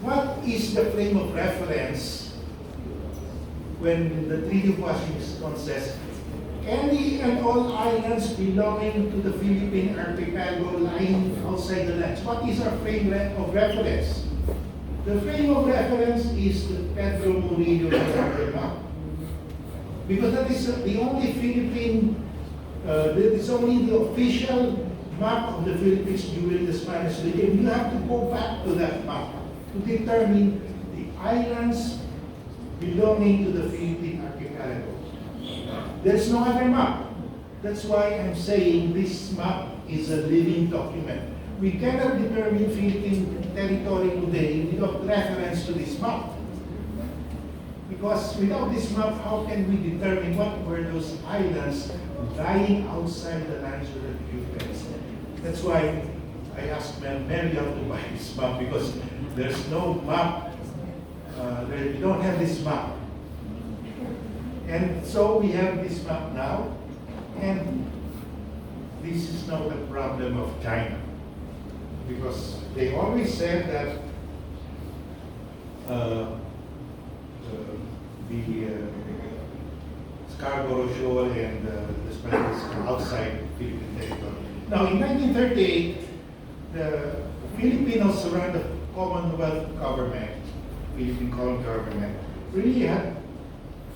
what is the frame of reference when the Treaty of Washington says any and all islands belonging to the Philippine archipelago lying outside the lands? What is our frame of reference? The frame of reference is the Pedro Murillo map, because that is the only Philippine, that is only the official map of the Philippines during the Spanish regime. You have to go back to that map to determine the islands belonging to the Philippine archipelago. There's no other map. That's why I'm saying this map is a living document. We cannot determine Philippine territory today without reference to this map. Because without this map, how can we determine what were those islands lying outside the lands of the Philippines? That's why I asked Manila to buy this map, because there's no map. We don't have this map. And so we have this map now, and this is not the problem of China, because they always said that the Scarborough, Shoal, and the Spratlys are outside Philippine territory. Now, in 1938, the Filipinos around the Commonwealth government, Philippine colonial government, really had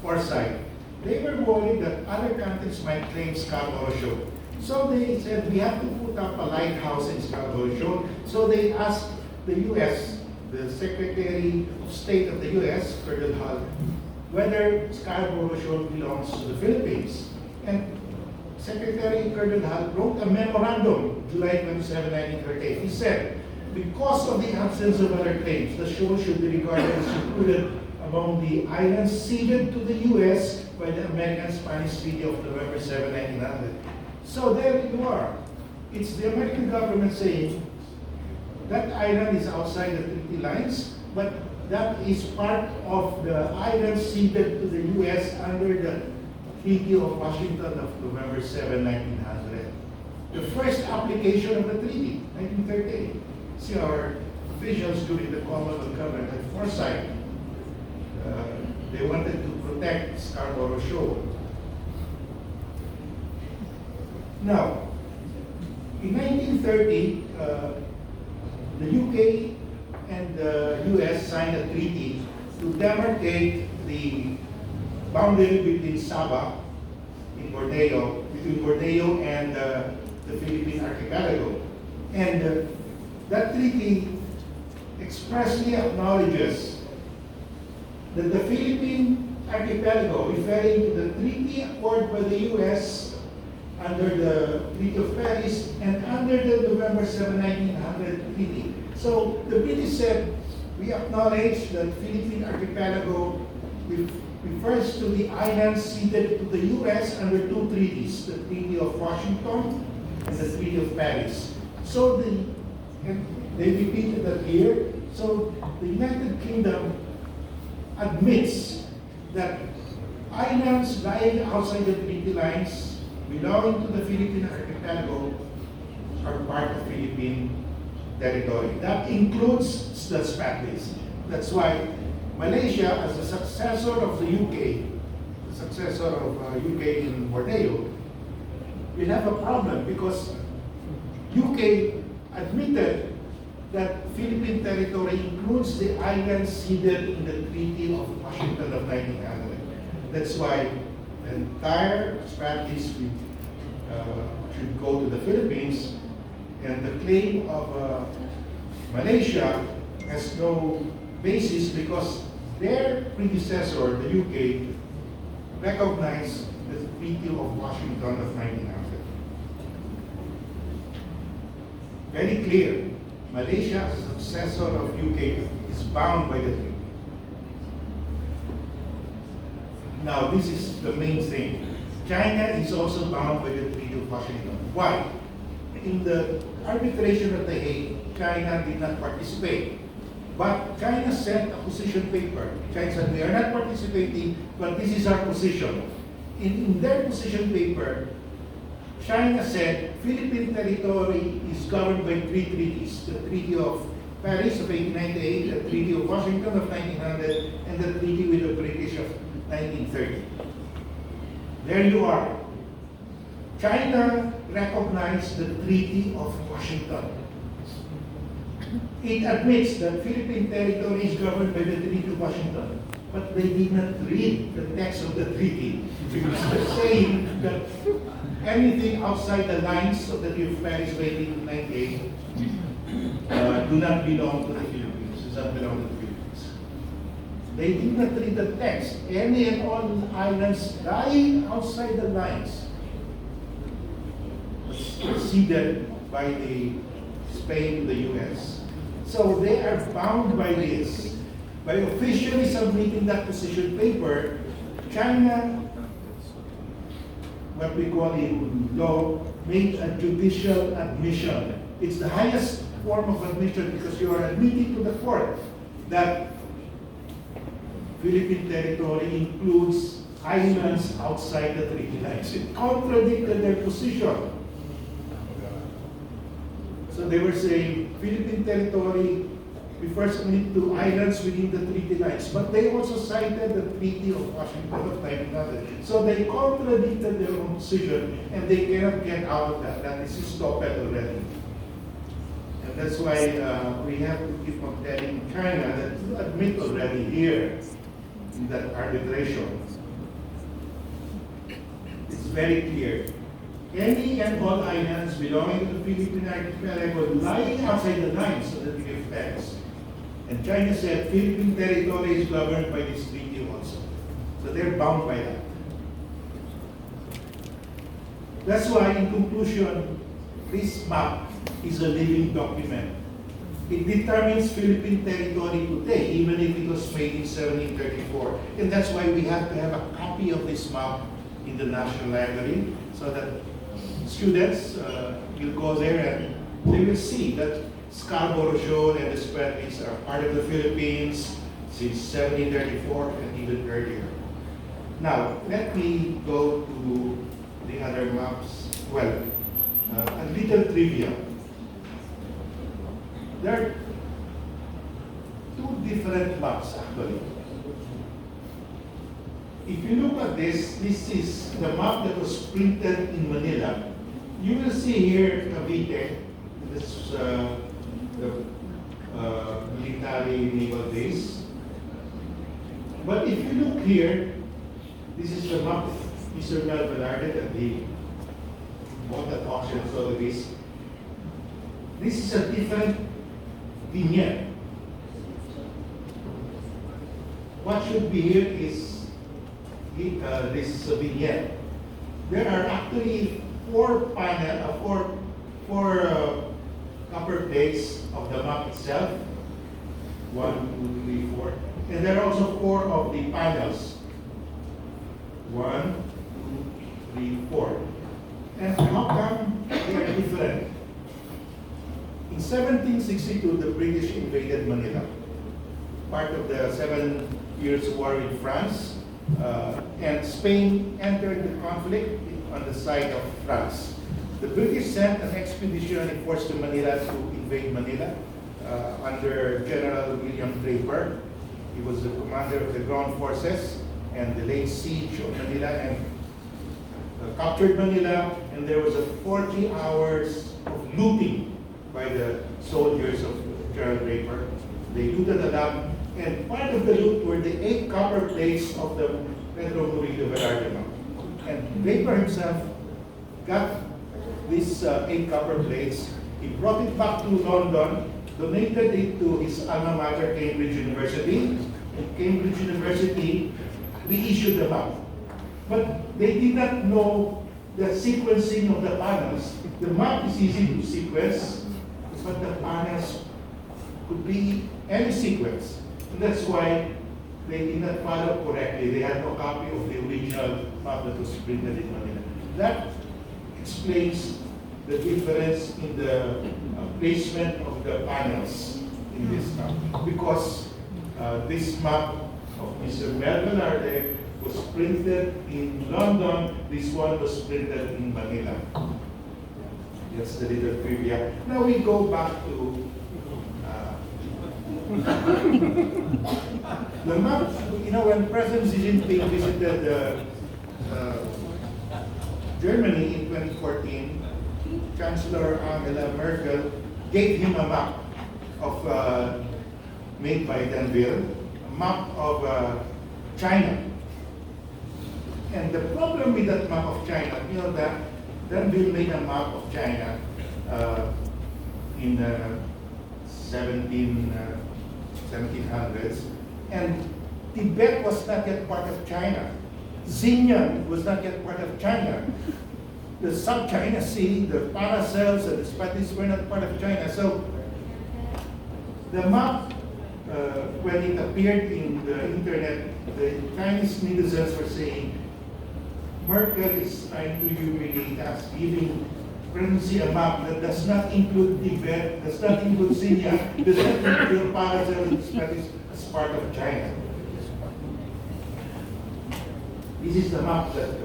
foresight. They were worried that other countries might claim Scarborough Shoal. So they said, we have to put up a lighthouse in Scarborough Shoal. So they asked the U.S., the Secretary of State of the U.S., Colonel Hull, whether Scarborough Shoal belongs to the Philippines. And Secretary Colonel Hull wrote a memorandum, July 27, 1938. He said, because of the absence of other claims, the shoal should be regarded as included among the islands ceded to the U.S. by the American-Spanish Treaty of November 7, 1900. So there you are. It's the American government saying that island is outside the treaty lines, but that is part of the island ceded to the U.S. under the Treaty of Washington of November 7, 1900. The first application of the treaty, 1938. See, our officials during the Commonwealth government had foresight. They wanted to protect Scarborough Shoal. Now, in 1930, the UK and the US signed a treaty to demarcate the boundary between Sabah in Borneo, between Borneo and the Philippine archipelago. And that treaty expressly acknowledges that the Philippine archipelago, referring to the treaty accord by the U.S. under the Treaty of Paris and under the November 7, 1900 treaty. So the British said, we acknowledge that Philippine archipelago refers to the islands ceded to the U.S. under two treaties, the Treaty of Washington and the Treaty of Paris. So they repeated that here. So the United Kingdom admits that islands lying outside the treaty lines belonging to the Philippine archipelago are part of Philippine territory. That includes the Spratlys. That's why Malaysia, as a successor of the UK, the successor of UK in Borneo, will have a problem because UK admitted that Philippine territory includes the islands ceded in the Treaty of Washington of 1900. That's why the entire Spratlys should go to the Philippines, and the claim of Malaysia has no basis because their predecessor, the UK, recognized the Treaty of Washington of 1900. Very clear. Malaysia, as a successor of UK, is bound by the treaty. Now, this is the main thing. China is also bound by the Treaty of Washington. Why? In the arbitration at The Hague, China did not participate. But China sent a position paper. China said, we are not participating, but this is our position. In their position paper, China said Philippine territory is governed by three treaties: the Treaty of Paris of 1898, the Treaty of Washington of 1900, and the Treaty with the British of 1930. There you are. China recognized the Treaty of Washington. It admits that Philippine territory is governed by the Treaty of Washington, but they did not read the text of the treaty, because they're saying that anything outside the lines of the Treaty of Paris of 1898 do not belong to the Philippines, does not belong to the Philippines. They did not read the text. Any and all islands lying outside the lines was ceded by the Spain to the US. So they are bound by this. By officially submitting that position paper, China, what we call in law, made a judicial admission. It's the highest form of admission because you are admitting to the court that Philippine territory includes islands outside the treaty lines. It contradicted their position. So they were saying Philippine territory refers only to islands within the treaty lines, but they also cited the Treaty of Washington of 1900. So they contradicted their own position, and they cannot get out of that. That is stopped already. And that's why we have to keep on telling China that you admit already here in that arbitration. It's very clear. Any and all islands belonging to the Philippine archipelago lying outside the lines of the Treaty of Paris. And China said Philippine territory is governed by this treaty also. So they're bound by that. That's why, in conclusion, this map is a living document. It determines Philippine territory today, even if it was made in 1734. And that's why we have to have a copy of this map in the National Library, so that students will go there and they will see that Scarborough, Shoal, and the Spratlys are part of the Philippines since 1734 and even earlier. Now, let me go to the other maps. Well, a little trivia. There are two different maps actually. If you look at this is the map that was printed in Manila. You will see here Cavite, this is the military naval base. But if you look here, this is the map Mr. Mel Velarde that he bought at auction, so this is a different vignette. What should be here is this vignette. There are actually four copper plates of the map itself. 1, 2, 3, 4. And there are also 4 of the panels. 1, 2, 3, 4. And how come they are different? In 1762, the British invaded Manila, part of the 7 Years' War with France, and Spain entered the conflict on the side of France. The British sent an expedition in force to Manila to invade Manila under General William Draper. He was the commander of the ground forces and the late siege of Manila and captured Manila, and there was a 40 hours of looting by the soldiers of General Draper. They looted a lot, and part of the loot were the 8 copper plates of the Pedro Murillo Velarde map. And Draper himself got these 8 copper plates. He brought it back to London, donated it to his alma mater, Cambridge University, and Cambridge University reissued the map. But they did not know the sequencing of the panels. The map is easy to sequence, but the panels could be any sequence. And that's why they did not follow correctly. They had no copy of the original map that was printed in Manila. That explains the difference in the placement of the panels in this map. Because this map of Mr. Mel Velarde was printed in London, this one was printed in Manila. That's the little trivia. Now we go back to The map, when President Xi Jinping visited Germany in 2014, Chancellor Angela Merkel gave him a map of made by Danville, a map of China. And the problem with that map of China, that Danville made a map of China in the 1700s, and Tibet was not yet part of China. Xinjiang was not yet part of China. The South China Sea, the Paracels, and the Spratlys were not part of China. So the map, when it appeared in the internet, the Chinese netizens were saying, Merkel is trying to humiliate us, giving presidency a map that does not include Tibet, does not include Xinjiang, does not include Paracels and Spratlys as part of China. This is the map that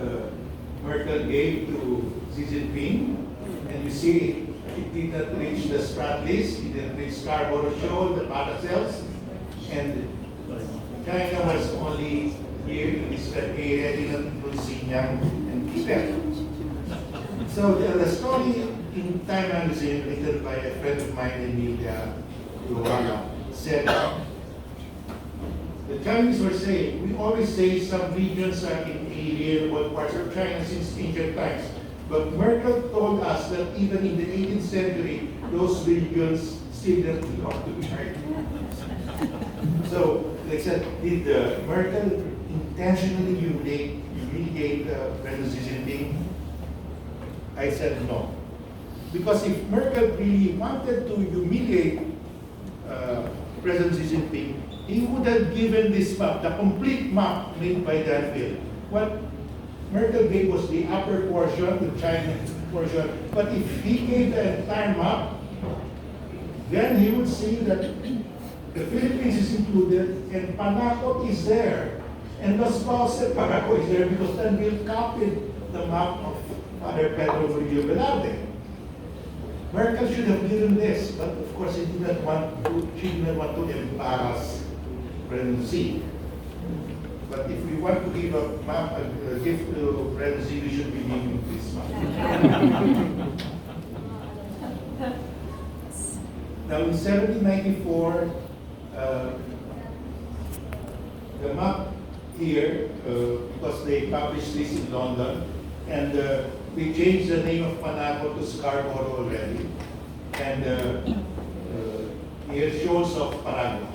Merkel gave to Xi Jinping, and you see it did not reach the Spratlys, it did not reach Scarborough, Shoal, the Paracels, and China was only here in this area, did not include Xinjiang and Tibet. So the story in Time magazine, written by a friend of mine in media, said, the Chinese were saying, we always say some regions are in alienable parts of China since ancient times. But Merkel told us that even in the 18th century, those regions still didn't belong to China. So they said, did Merkel intentionally humiliate President Xi Jinping? I said no. Because if Merkel really wanted to humiliate President Xi Jinping, he would have given this map, the complete map made by Danville. What Merkel gave was the upper portion, the China portion. But if he gave the entire map, then he would see that the Philippines is included and Panakot is there. And Los Baos and Panakot is there because Danville copied the map of Father Pedro Murillo Velarde. Merkel should have given this, but of course she did not want to embarrass President Xi. But if we want to give a map, a gift to President Xi, we should be giving this map. Now in 1794, the map here, because they published this in London, and they changed the name of Panakot to Scarborough already. And here shows of Paraguay.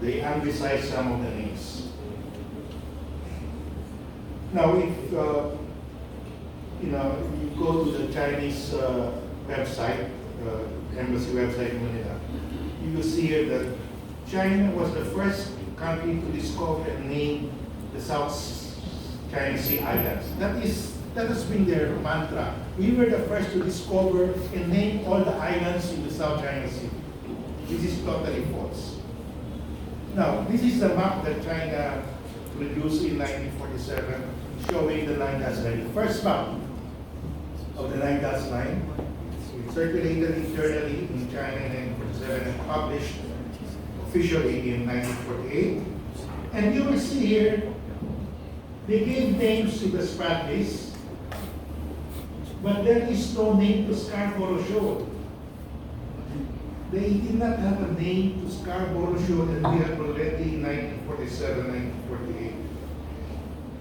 They anglicized some of the names. Now, if you go to the Chinese website, embassy website in Manila, you will see here that China was the first country to discover and name the South China Sea Islands. That has been their mantra. We were the first to discover and name all the islands in the South China Sea. This is totally false. Now, this is the map that China produced in 1947, showing the 9 dots line. The first map of the 9 dots line, circulated internally in China in 1947 and published officially in 1948. And you will see here, they gave names to the Spratlys, but there is no name to Scarborough Shoal. They did not have a name to Scarborough Shoal, and we have already in 1947, 1948.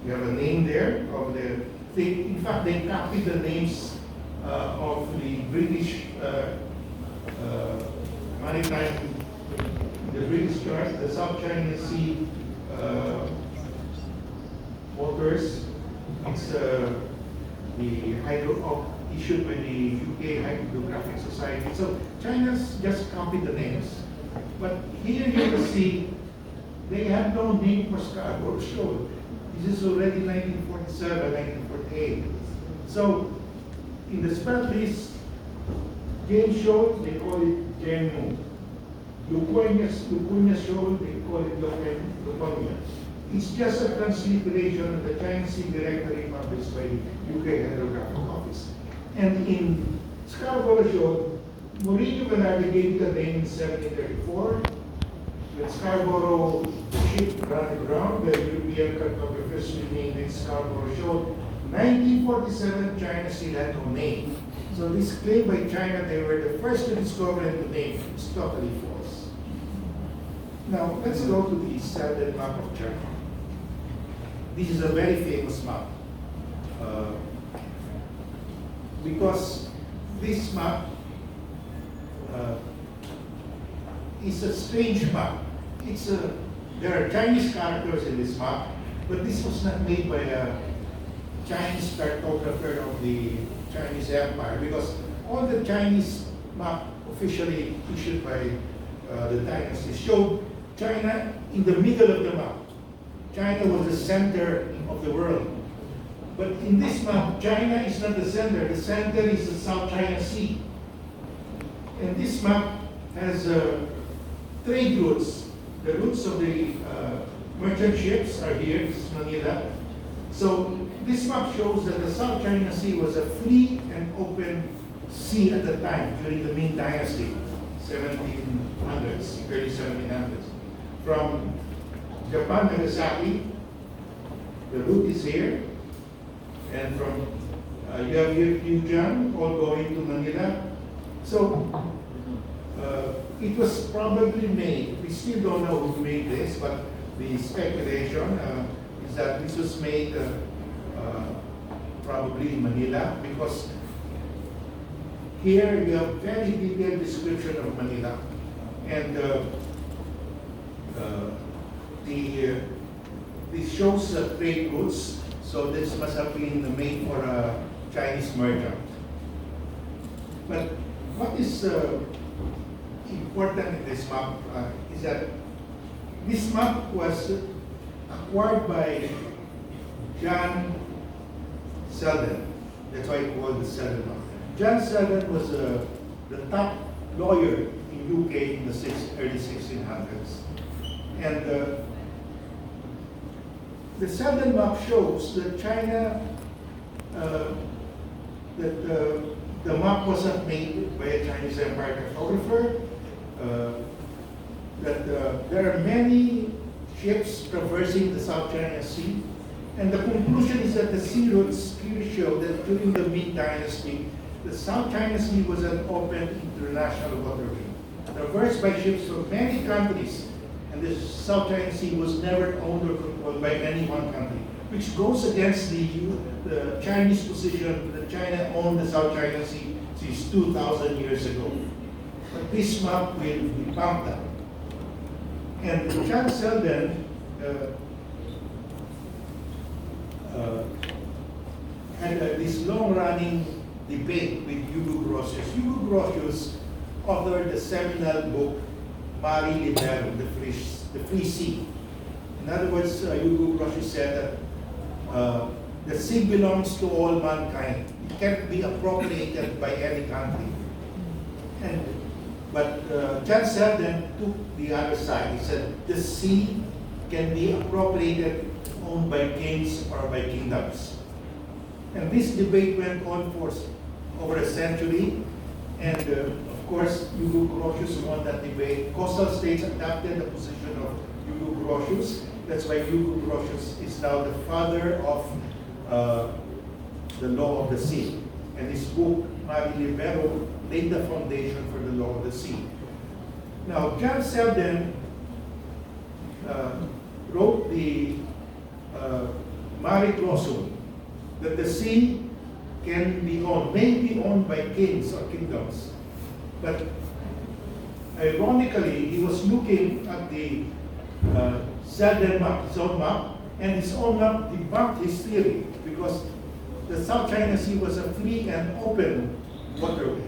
We have a name there of in fact, they copied the names of the British maritime, the British charts, the South China Sea waters. It's the issued by the UK Hydrographic Society. So China's just copied the names. But here you will see they have no name for Scarborough Shoal. This is already 1947, 1948. So in the Spratlys, James Shoal, they call it Jemu. Lukunya Shoal, they call it Lukunya. It's just a transliteration of the Chinese Sea Directory published by the UK Hydrographic Office. And in Scarborough Shoal, Murillo Velarde gave the name in 1734. When Scarborough ship ran aground, the European cartographers renamed it Scarborough Shoal. 1947, China still had no name. So this claim by China they were the first to discover and to name is totally false. Now let's go to the standard map of China. This is a very famous map because this map is a strange map. There are Chinese characters in this map, but this was not made by a Chinese cartographer of the Chinese Empire, because all the Chinese map officially issued by the dynasty showed China in the middle of the map. China was the center of the world. But in this map, China is not the center. The center is the South China Sea. And this map has trade routes. The routes of the merchant ships are here. This is Manila. So this map shows that the South China Sea was a free and open sea at the time during the Ming Dynasty, 1700s, early 1700s. From Japan, Nagasaki, the route is here, and from you have Yujiang, all going to Manila. So it was probably made. We still don't know who made this, but the speculation is that this was made probably in Manila, because here you have very detailed description of Manila, and this shows trade routes. So this must have been made for a Chinese merchant. But what is important in this map is that this map was acquired by John Selden. That's why it's called the Selden map. John Selden was the top lawyer in UK in the early 1600s. And the Selden map shows that China, the map wasn't made by a Chinese Empire cartographer, that there are many ships traversing the South China Sea, and the conclusion is that the sea routes clearly show that during the Ming Dynasty, the South China Sea was an open international waterway, traversed by ships from many countries, and the South China Sea was never owned or controlled by any one country, which goes against the Chinese position that China owned the South China Sea since 2,000 years ago. But this map will debunk that. And John Selden had this long-running debate with Hugo Grotius. Hugo Grotius authored the seminal book Mare Liberum, the Free Sea. In other words, Hugo Grotius said that the sea belongs to all mankind. It can't be appropriated by any country. But John Selden took the other side. He said the sea can be appropriated, owned by kings or by kingdoms. And this debate went on for over a century. And of course, Hugo Grotius won that debate. Coastal states adopted the position of Hugo Grotius. That's why Hugo Grotius is now the father of the law of the sea. And his book, Mare Liberum, laid the foundation for the law of the sea. Now, John Selden wrote the Mare Clausum, that the sea can be owned, may be owned by kings or kingdoms. But ironically, he was looking at the Selden map, his own map, and his own map debunked his theory, because the South China Sea was a free and open waterway.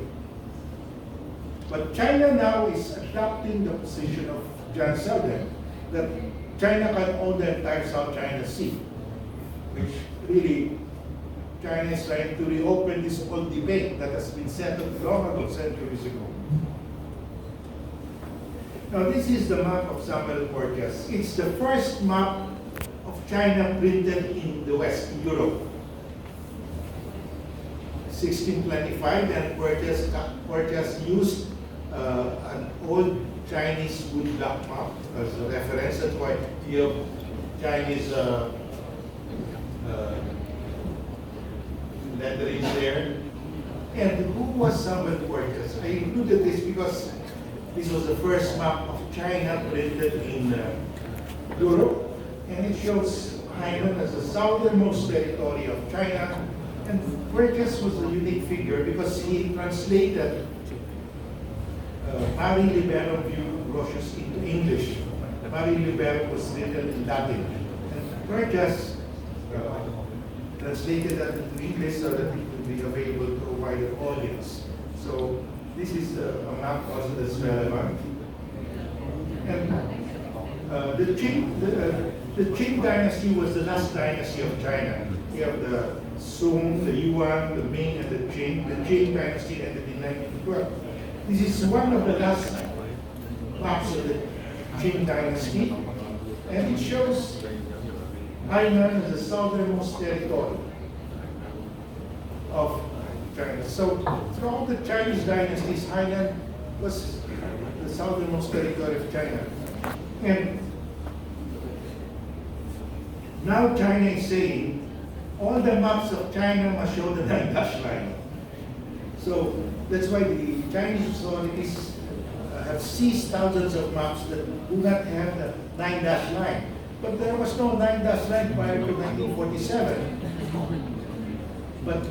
But China now is adopting the position of John Selden, that China can own the entire South China Sea, which really China is trying to reopen this old debate that has been settled long ago, centuries ago. Now this is the map of Samuel Porteous. It's the first map of China printed in the West, in Europe. 1625, and Francaise used an old Chinese wood block map as a reference. That's why you have Chinese lettering there. And who was Samuel Francaise? I included this because this was the first map of China printed in Europe, and it shows Hainan as the southernmost territory of China. And Francaise was a unique figure because he translated Mari Liberum Grotius into English. Mari Liberum was written in Latin, and Francaise translated that into English so that it would be available to a wider audience. So this is a map also that's relevant. And the Qing dynasty was the last dynasty of China. We have the Song, the Yuan, the Ming, and the Qing. The Qing dynasty ended in 1912. This is one of the last maps of the Qing dynasty, and it shows Hainan as the southernmost territory of China. So throughout the Chinese dynasties, Hainan was the southernmost territory of China. And now China is saying all the maps of China must show the 9-dash line. So that's why the Chinese authorities have seized thousands of maps that do not have the 9-dash line. But there was no 9-dash line prior to 1947. But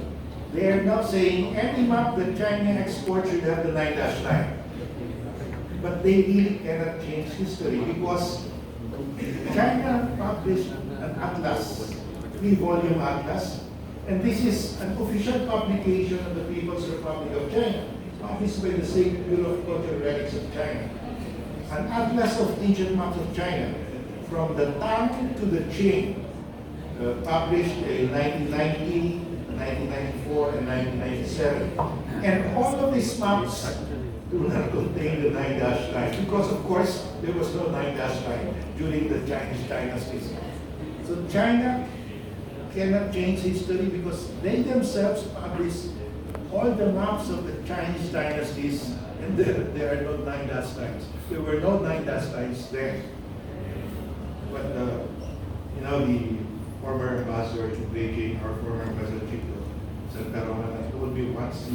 they are now saying any map that China exports should have the 9-dash line. But they really cannot change history because China published an atlas, 3-volume atlas, and this is an official publication of the People's Republic of China, published by the State Bureau of Cultural Relics of China. An atlas of ancient maps of China, from the Tang to the Qing, published in 1990, 1994, and 1997. And all of these maps do not contain the 9-dash line, because of course there was no 9-dash line during the Chinese dynasties. So China cannot change history because they themselves publish all the maps of the Chinese dynasties, and there are no 9-dash lines. There were no 9-dash lines then. But the former ambassador to Beijing, or former ambassador to Santa Roma, told me once,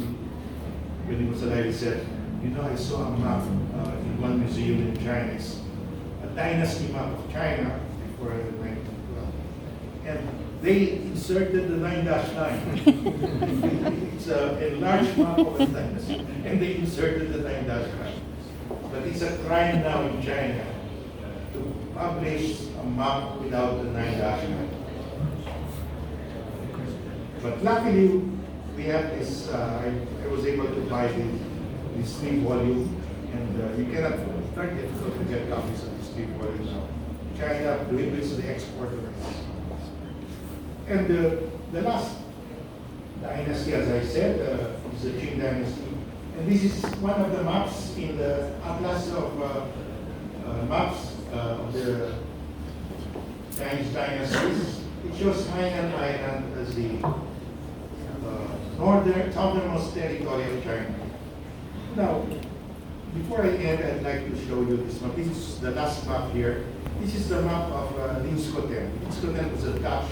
when he was alive, he said, I saw a map in one museum in China, a dynasty map of China before 1912. And they inserted the 9-dash line. It's a enlarged map of a dynasty, and they inserted the 9-dash line. But it's a crime now in China to publish a map without the 9-dash line. But luckily, we have this, I was able to buy this 3-volume, and you cannot, it's very difficult to get copies of this 3-volume now. China prohibits the export of this. And the last dynasty, as I said, is the Qing dynasty. And this is one of the maps in the Atlas of maps of the Chinese dynasties. It shows Hainan Island as the southernmost territory of China. Now, before I end, I'd like to show you this map. This is the last map here. This is the map of Linschoten. Linschoten was a Dutch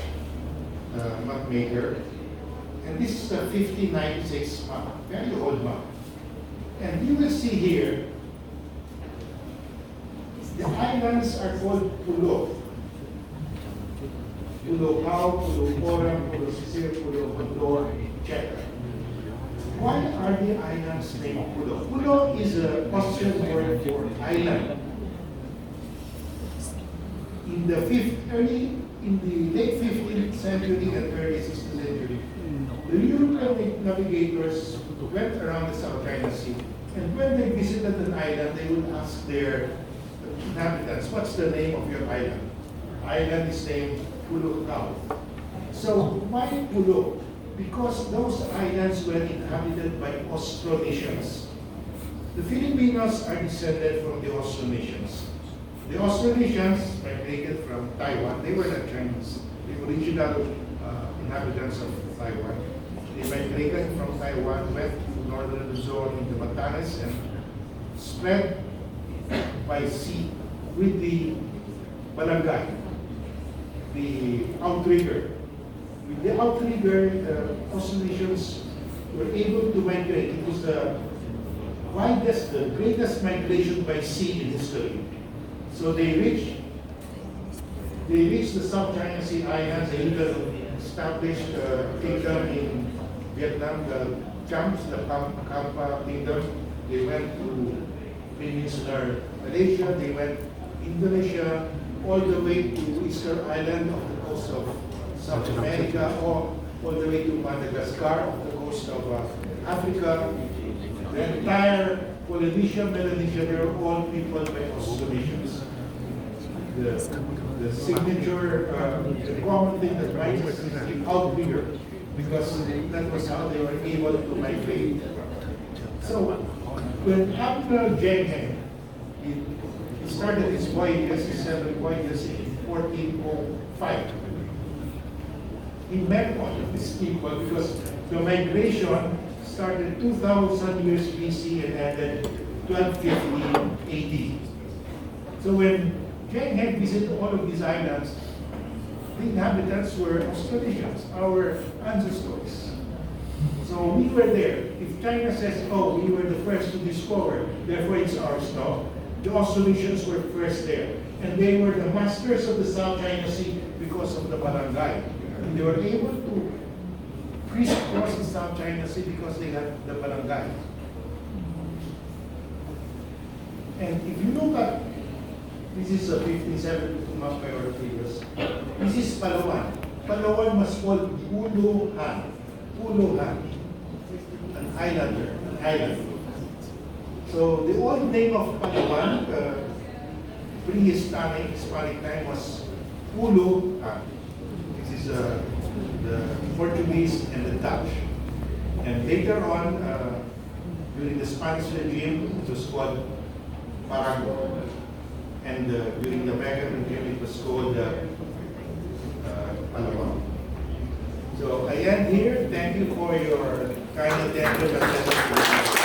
map maker. And this is the 1596 map, very old map. And you will see here, the islands are called Pulo. Pulo Pao, Pulo Oram, Pulo Sisir, Pulo Condor, etc. Why are the islands named Pulo? Pulo is an Austrian word for island. In the late 15th century and early 16th century, the European navigators went around the South China Sea, and when they visited an island, they would ask their inhabitants, "What's the name of your island?" Island is named Pulo Cao. So why Pulo? Because those islands were inhabited by Austronesians. The Filipinos are descended from the Austronesians. The Austronesians migrated from Taiwan. They were not Chinese. They were original inhabitants of Taiwan. They migrated from Taiwan, went to northern Luzon into Batanes, and spread by sea with the barangay, the outrigger. With the outrigger, the oscillations were able to migrate. It was the widest, the greatest migration by sea in history. So they reached the South China Sea Islands. They even established a kingdom in Vietnam, the Champs, the Kampa kingdom. They went to peninsular Malaysia, they went Indonesia, all the way to Easter Island of the coast of South America, or all the way to Madagascar, off the coast of Africa. The entire Polynesia, Melanesia, they are all people by Austronesians. The signature, the common thing that migrates is the outrigger, because that was how they were able to migrate. So, when Admiral Zheng he started his voyages, his 7 voyages in 1405, he met all of these people because the migration started 2000 years BC and ended 1250 AD. So when Zheng had visited all of these islands, the inhabitants were Austronesians, our ancestors. So we were there. If China says, oh, we were the first to discover, therefore it's ours now, the Austronesians were first there. And they were the masters of the South China Sea because of the barangay. And they were able to crisscross the South China Sea because they had the barangay. And if you look at, this is a 1572 map by our figures. This is Palawan. Palawan was called Puluhan. Puluhan. An islander, an island. So the old name of Palawan, prehistory, Hispanic time, was Puluhan. This is the Portuguese and the Dutch. And later on, during the Spanish regime, it was called Parango. And during the Mexican regime, it was called Palawan. So I end here. Thank you for your kind attention.